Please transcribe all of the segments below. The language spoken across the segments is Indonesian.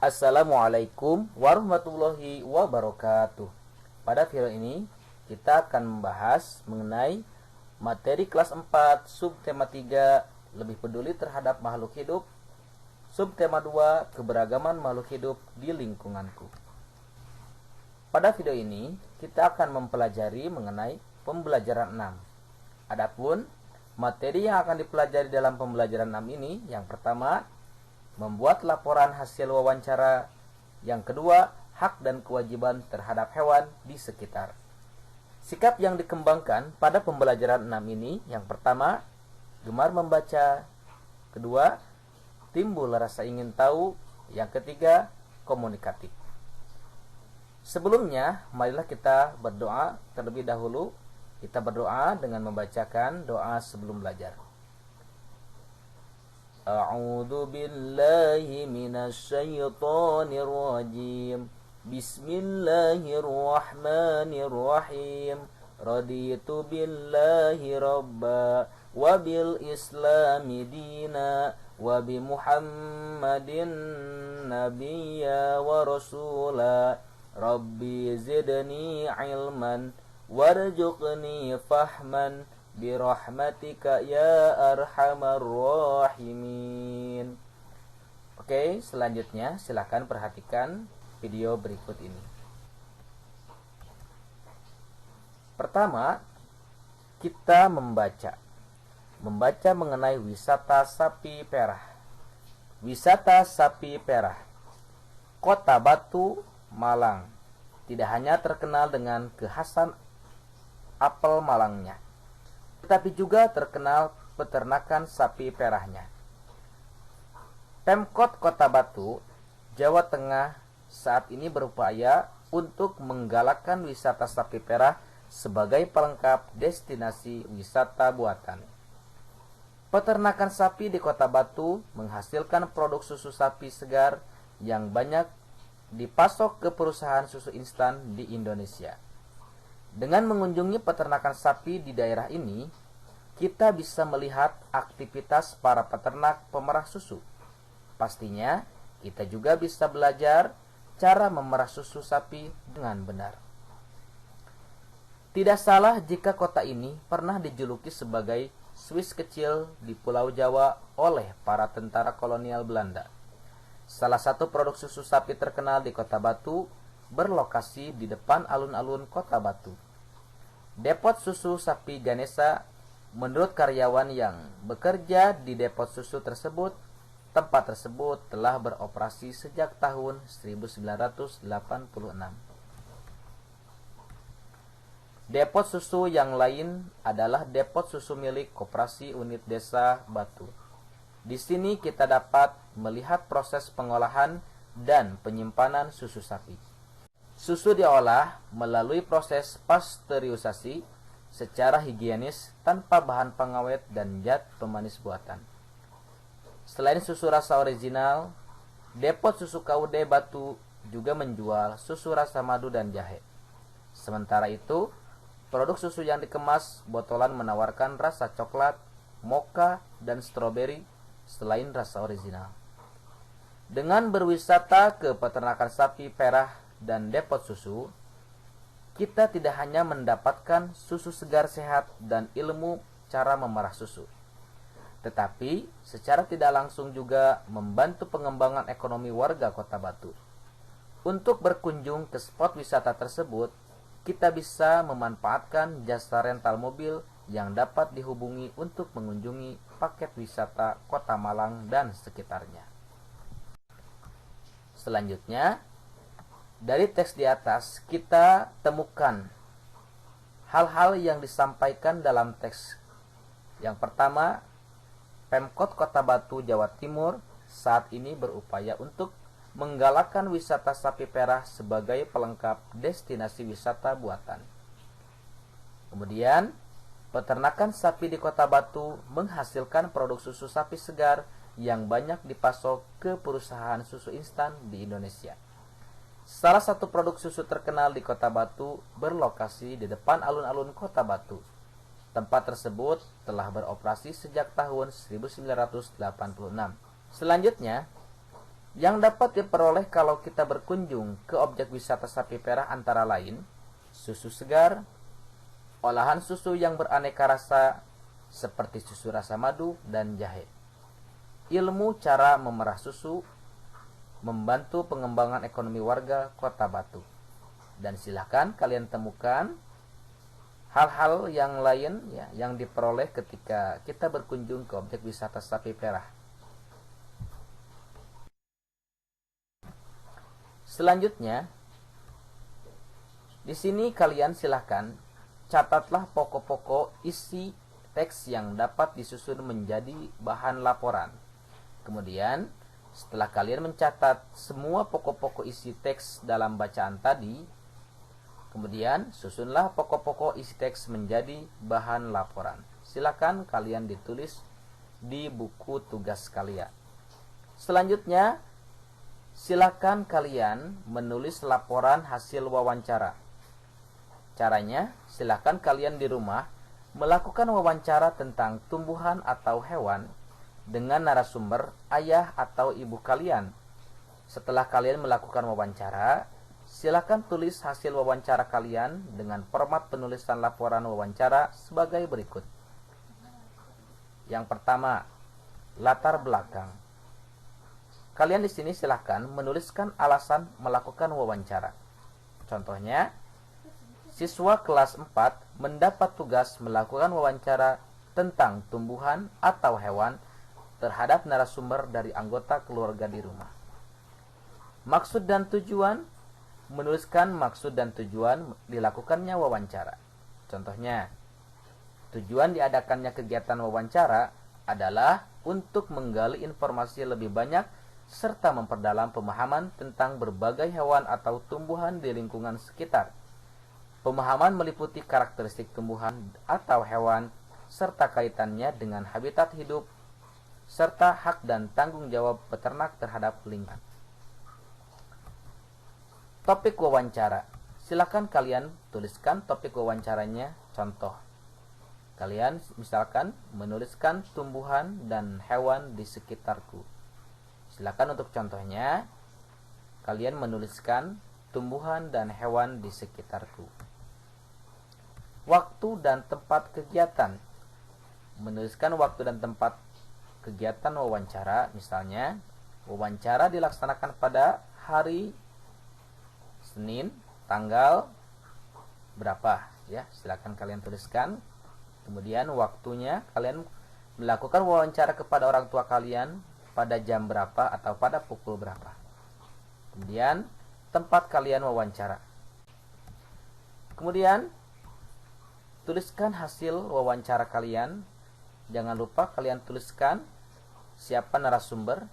Assalamualaikum warahmatullahi wabarakatuh. Pada video ini kita akan membahas mengenai materi kelas 4 subtema 3 lebih peduli terhadap makhluk hidup, subtema 2 keberagaman makhluk hidup di lingkunganku. Pada video ini kita akan mempelajari mengenai pembelajaran 6. Adapun materi yang akan dipelajari dalam pembelajaran 6 ini, yang pertama, membuat laporan hasil wawancara. Yang kedua, hak dan kewajiban terhadap hewan di sekitar. Sikap yang dikembangkan pada pembelajaran 6 ini, yang pertama, gemar membaca. Kedua, timbul rasa ingin tahu. Yang ketiga, komunikatif. Sebelumnya, marilah kita berdoa terlebih dahulu. Kita berdoa dengan membacakan doa sebelum belajar. A'udzu billahi minasyaitonir rajim. Bismillahirrahmanirrahim. Raditu billahi rabba wa bil islami dina wa bi Muhammadin nabiyya wa rasula. Rabbi zidni ilman warzuqni fahman birahmatika ya arhamar rahimin. Oke, selanjutnya silakan perhatikan video berikut ini. Pertama, kita membaca mengenai wisata sapi perah. Wisata sapi perah. Kota Batu, Malang tidak hanya terkenal dengan kekhasan apel Malangnya, tetapi juga terkenal peternakan sapi perahnya. Pemkot Kota Batu, Jawa Tengah saat ini berupaya untuk menggalakkan wisata sapi perah sebagai pelengkap destinasi wisata buatan. Peternakan sapi di Kota Batu menghasilkan produk susu sapi segar yang banyak dipasok ke perusahaan susu instan di Indonesia. Dengan mengunjungi peternakan sapi di daerah ini, kita bisa melihat aktivitas para peternak pemerah susu. Pastinya, kita juga bisa belajar cara memerah susu sapi dengan benar. Tidak salah jika kota ini pernah dijuluki sebagai Swiss kecil di Pulau Jawa oleh para tentara kolonial Belanda. Salah satu produk susu sapi terkenal di Kota Batu berlokasi di depan alun-alun Kota Batu. Depot susu sapi Ganesha. Menurut karyawan yang bekerja di depot susu tersebut, tempat tersebut telah beroperasi sejak tahun 1986. Depot susu yang lain adalah depot susu milik Koperasi Unit Desa Batu. Di sini kita dapat melihat proses pengolahan dan penyimpanan susu sapi. Susu diolah melalui proses pasteurisasi secara higienis tanpa bahan pengawet dan zat pemanis buatan. Selain susu rasa original, depot susu KUD Batu juga menjual susu rasa madu dan jahe. Sementara itu, produk susu yang dikemas botolan menawarkan rasa coklat, mocha, dan stroberi selain rasa original. Dengan berwisata ke peternakan sapi perah dan depot susu, kita tidak hanya mendapatkan susu segar sehat dan ilmu cara memerah susu, tetapi secara tidak langsung juga membantu pengembangan ekonomi warga Kota Batu. Untuk berkunjung ke spot wisata tersebut, kita bisa memanfaatkan jasa rental mobil yang dapat dihubungi untuk mengunjungi paket wisata Kota Malang dan sekitarnya. Selanjutnya, dari teks di atas kita temukan hal-hal yang disampaikan dalam teks. Yang pertama, Pemkot Kota Batu, Jawa Timur saat ini berupaya untuk menggalakkan wisata sapi perah sebagai pelengkap destinasi wisata buatan. Kemudian, peternakan sapi di Kota Batu menghasilkan produk susu sapi segar yang banyak dipasok ke perusahaan susu instan di Indonesia. Salah satu produk susu terkenal di Kota Batu berlokasi di depan alun-alun Kota Batu. Tempat tersebut telah beroperasi sejak tahun 1986. Selanjutnya, Yang dapat diperoleh kalau kita berkunjung ke objek wisata Sapi Perah antara lain susu segar, olahan susu yang beraneka rasa seperti susu rasa madu dan jahe, ilmu cara memerah susu, membantu pengembangan ekonomi warga Kota Batu. Dan silakan kalian temukan hal-hal yang lain ya, yang diperoleh ketika kita berkunjung ke objek wisata Sapi Perah. Selanjutnya, di sini kalian silahkan catatlah pokok-pokok isi teks yang dapat disusun menjadi bahan laporan. Kemudian, setelah kalian mencatat semua pokok-pokok isi teks dalam bacaan tadi, kemudian susunlah pokok-pokok isi teks menjadi bahan laporan. Silakan kalian ditulis di buku tugas kalian. Selanjutnya, silakan kalian menulis laporan hasil wawancara. Caranya, silakan kalian di rumah melakukan wawancara tentang tumbuhan atau hewan dengan narasumber ayah atau ibu kalian. Setelah kalian melakukan wawancara, silakan tulis hasil wawancara kalian dengan format penulisan laporan wawancara sebagai berikut. Yang pertama, latar belakang. Kalian di sini silakan menuliskan alasan melakukan wawancara. Contohnya, siswa kelas 4 mendapat tugas melakukan wawancara tentang tumbuhan atau hewan terhadap narasumber dari anggota keluarga di rumah. Maksud dan tujuan, menuliskan maksud dan tujuan dilakukannya wawancara. Contohnya, tujuan diadakannya kegiatan wawancara adalah untuk menggali informasi lebih banyak serta memperdalam pemahaman tentang berbagai hewan atau tumbuhan di lingkungan sekitar. Pemahaman meliputi karakteristik tumbuhan atau hewan serta kaitannya dengan habitat hidup serta hak dan tanggung jawab peternak terhadap lingkungan. Topik wawancara. Silakan kalian tuliskan topik wawancaranya. Contoh, kalian misalkan menuliskan tumbuhan dan hewan di sekitarku. Silakan untuk contohnya, kalian menuliskan tumbuhan dan hewan di sekitarku. Waktu dan tempat kegiatan. Menuliskan waktu dan tempat kegiatan wawancara. Misalnya, wawancara dilaksanakan pada hari Senin, tanggal berapa ya. Silakan kalian tuliskan. Kemudian waktunya, kalian melakukan wawancara kepada orang tua kalian pada jam berapa atau pada pukul berapa. Kemudian tempat kalian wawancara. Kemudian tuliskan hasil wawancara kalian. Jangan lupa kalian tuliskan siapa narasumber,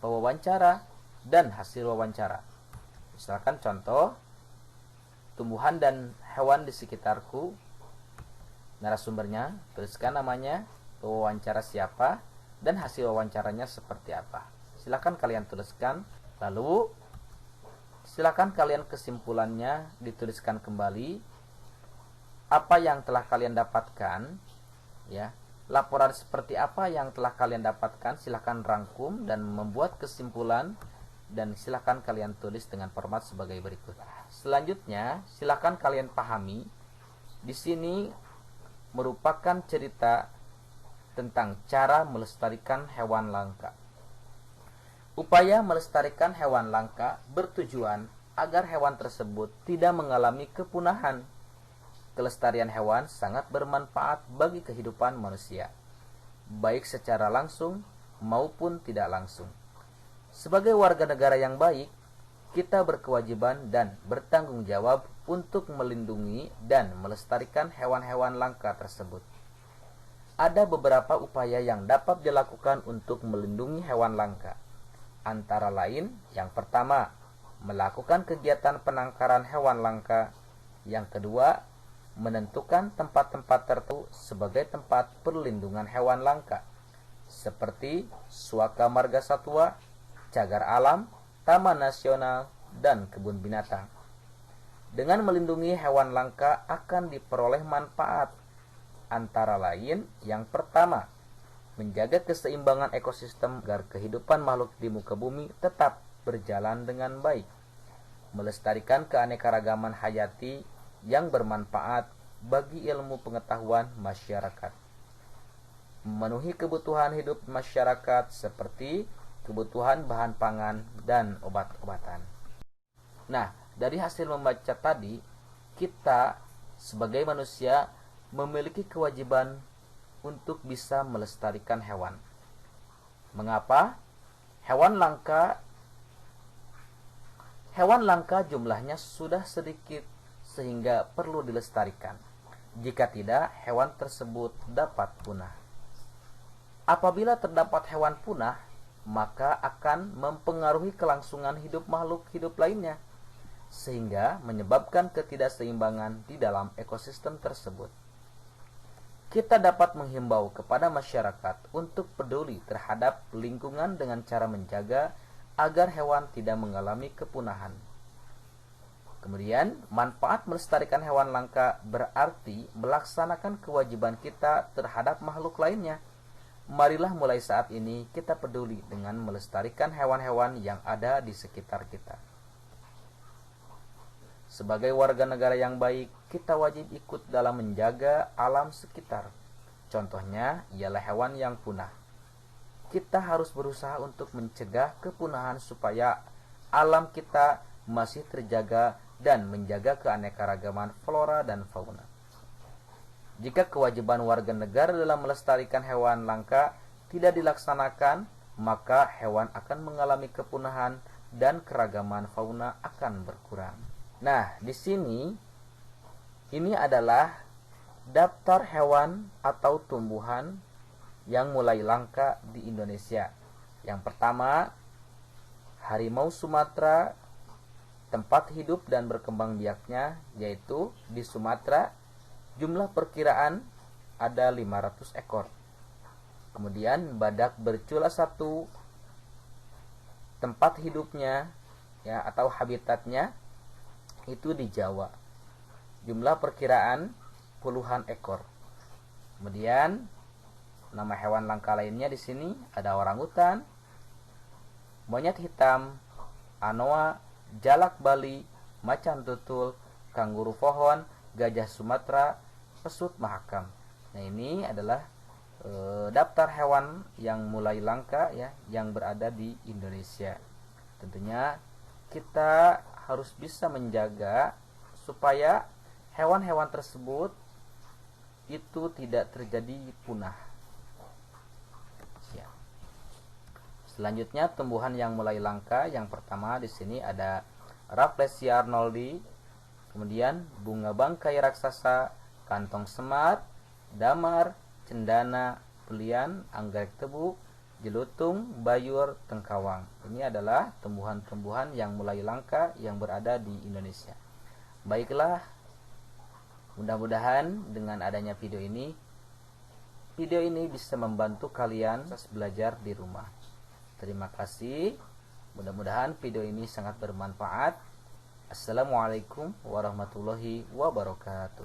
pewawancara, dan hasil wawancara. Misalkan contoh, tumbuhan dan hewan di sekitarku. Narasumbernya, tuliskan namanya, pewawancara siapa, dan hasil wawancaranya seperti apa. Silakan kalian tuliskan. Lalu silakan kalian kesimpulannya dituliskan kembali. Apa yang telah kalian dapatkan ya. Laporan seperti apa yang telah kalian dapatkan, silakan rangkum dan membuat kesimpulan, dan silakan kalian tulis dengan format sebagai berikut. Selanjutnya, silakan kalian pahami di sini merupakan cerita tentang cara melestarikan hewan langka. Upaya melestarikan hewan langka bertujuan agar hewan tersebut tidak mengalami kepunahan. Kelestarian hewan sangat bermanfaat bagi kehidupan manusia, baik secara langsung maupun tidak langsung. Sebagai warga negara yang baik, kita berkewajiban dan bertanggung jawab untuk melindungi dan melestarikan hewan-hewan langka tersebut. Ada beberapa upaya yang dapat dilakukan untuk melindungi hewan langka. Antara lain, yang pertama, melakukan kegiatan penangkaran hewan langka. Yang kedua, menentukan tempat-tempat tertentu sebagai tempat perlindungan hewan langka, seperti Suaka Marga Satwa, Cagar Alam, Taman Nasional, dan kebun binatang. Dengan melindungi hewan langka akan diperoleh manfaat. Antara lain, yang pertama, menjaga keseimbangan ekosistem agar kehidupan makhluk di muka bumi tetap berjalan dengan baik, melestarikan keanekaragaman hayati yang bermanfaat bagi ilmu pengetahuan masyarakat, memenuhi kebutuhan hidup masyarakat seperti kebutuhan bahan pangan dan obat-obatan. Nah, dari hasil membaca tadi, kita sebagai manusia memiliki kewajiban untuk bisa melestarikan hewan. Mengapa? Hewan langka jumlahnya sudah sedikit sehingga perlu dilestarikan. Jika tidak, hewan tersebut dapat punah. Apabila terdapat hewan punah, maka akan mempengaruhi kelangsungan hidup makhluk hidup lainnya, sehingga menyebabkan ketidakseimbangan di dalam ekosistem tersebut. Kita dapat menghimbau kepada masyarakat untuk peduli terhadap lingkungan dengan cara menjaga agar hewan tidak mengalami kepunahan. Kemudian, manfaat melestarikan hewan langka berarti melaksanakan kewajiban kita terhadap makhluk lainnya. Marilah mulai saat ini kita peduli dengan melestarikan hewan-hewan yang ada di sekitar kita. Sebagai warga negara yang baik, kita wajib ikut dalam menjaga alam sekitar. Contohnya ialah hewan yang punah. Kita harus berusaha untuk mencegah kepunahan supaya alam kita masih terjaga dan menjaga keanekaragaman flora dan fauna. Jika kewajiban warga negara dalam melestarikan hewan langka tidak dilaksanakan, maka hewan akan mengalami kepunahan dan keragaman fauna akan berkurang. Nah, di sini ini adalah daftar hewan atau tumbuhan yang mulai langka di Indonesia. Yang pertama, harimau Sumatera, tempat hidup dan berkembang biaknya yaitu di Sumatera, jumlah perkiraan ada 500 ekor. Kemudian badak bercula 1, tempat hidupnya ya atau habitatnya itu di Jawa. Jumlah perkiraan puluhan ekor. Kemudian nama hewan langka lainnya di sini ada orangutan, monyet hitam, anoa, jalak Bali, macan tutul, kanguru pohon, gajah Sumatera, pesut mahakam. Nah, ini adalah daftar hewan yang mulai langka ya yang berada di Indonesia. Tentunya kita harus bisa menjaga supaya hewan-hewan tersebut itu tidak terjadi punah. Ya. Selanjutnya tumbuhan yang mulai langka, yang pertama di sini ada Rafflesia arnoldi, kemudian bunga bangkai raksasa, kantong semar, damar, cendana, belian, anggrek tebu, jelutung, bayur, tengkawang. Ini adalah tumbuhan-tumbuhan yang mulai langka yang berada di Indonesia. Baiklah, mudah-mudahan dengan adanya video ini bisa membantu kalian belajar di rumah. Terima kasih. Mudah-mudahan video ini sangat bermanfaat. Assalamualaikum warahmatullahi wabarakatuh.